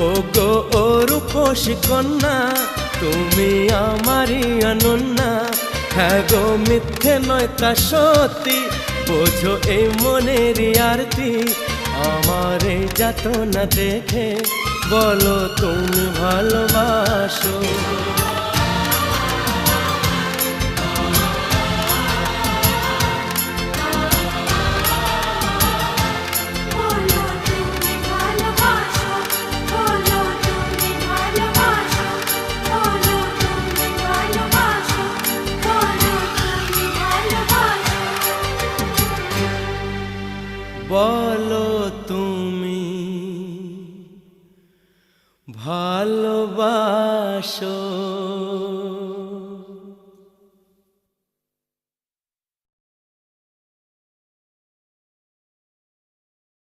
ও গো ও রূপসী কন্যা, তুমি আমারই অনন্যা। হ্যাঁ গো মিথ্যে নয় তা সত্যি, বোঝো এই মনের আরতি। আমার এই যাতনা দেখে বলো তুমি ভালোবাসো। বলো তুমি ভালোবাসো।